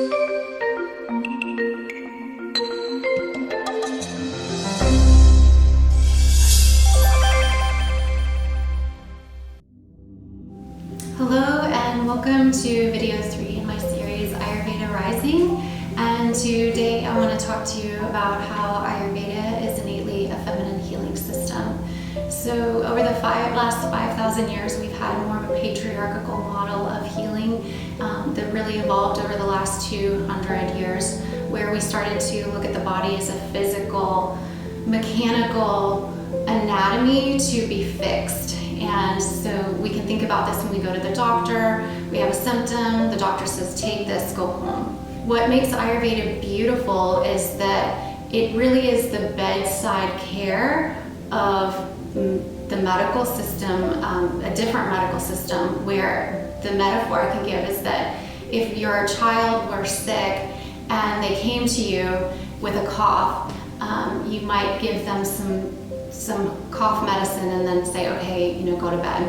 Hello and welcome to video 3 in my series Ayurveda Rising, and today I want to talk to you about how Ayurveda is innately a feminine healing system. So over the last 5,000 years we've had more of a patriarchal model of healing that really evolved over the last 200 years, where we started to look at the body as a physical, mechanical anatomy to be fixed. And so we can think about this when we go to the doctor. We have a symptom, the doctor says, take this, go home. What makes Ayurveda beautiful is that it really is the bedside care of the medical system, a different medical system, where the metaphor I can give is that if your child were sick and they came to you with a cough, you might give them some cough medicine and then say, okay, go to bed.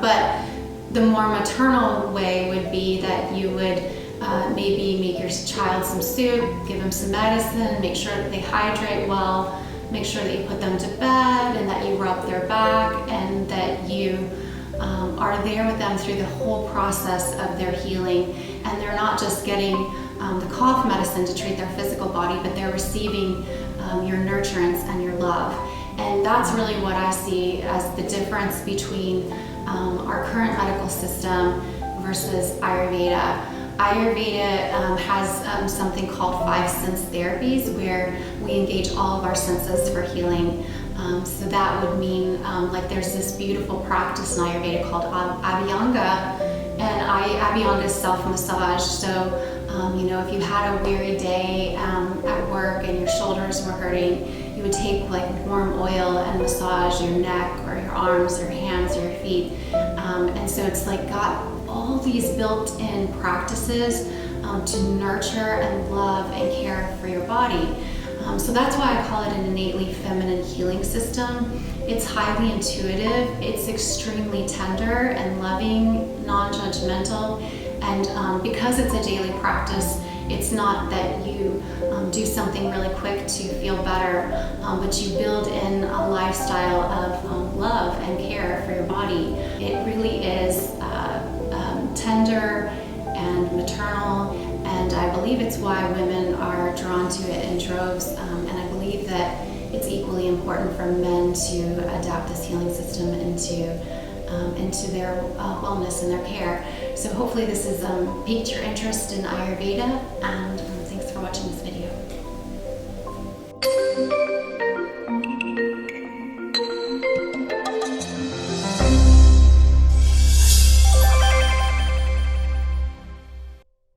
But the more maternal way would be that you would maybe make your child some soup, give them some medicine, make sure that they hydrate well, make sure that you put them to bed and that you rub their back, and that you are there with them through the whole process of their healing. And they're not just getting the cough medicine to treat their physical body, but they're receiving your nurturance and your love. And that's really what I see as the difference between our current medical system versus Ayurveda. Ayurveda has something called 5 sense therapies, where we engage all of our senses for healing. So that would mean like there's this beautiful practice in Ayurveda called Abhyanga, and Abhyanga is self-massage. So if you had a weary day at work and your shoulders were hurting, you would take like warm oil and massage your neck or your arms, your hands, your feet. And so it's like got all these built-in practices to nurture and love and care for your body. So that's why I call it an innately feminine healing system. It's highly intuitive, it's extremely tender and loving, non-judgmental, and because it's a daily practice, it's not that you do something really quick to feel better, but you build in a lifestyle of love and care for your body. It really is tender and maternal, and I believe it's why women are drawn to it in droves, and I believe that it's equally important for men to adapt this healing system into their wellness and their care. So hopefully this has piqued your interest in Ayurveda, and thanks for watching this video.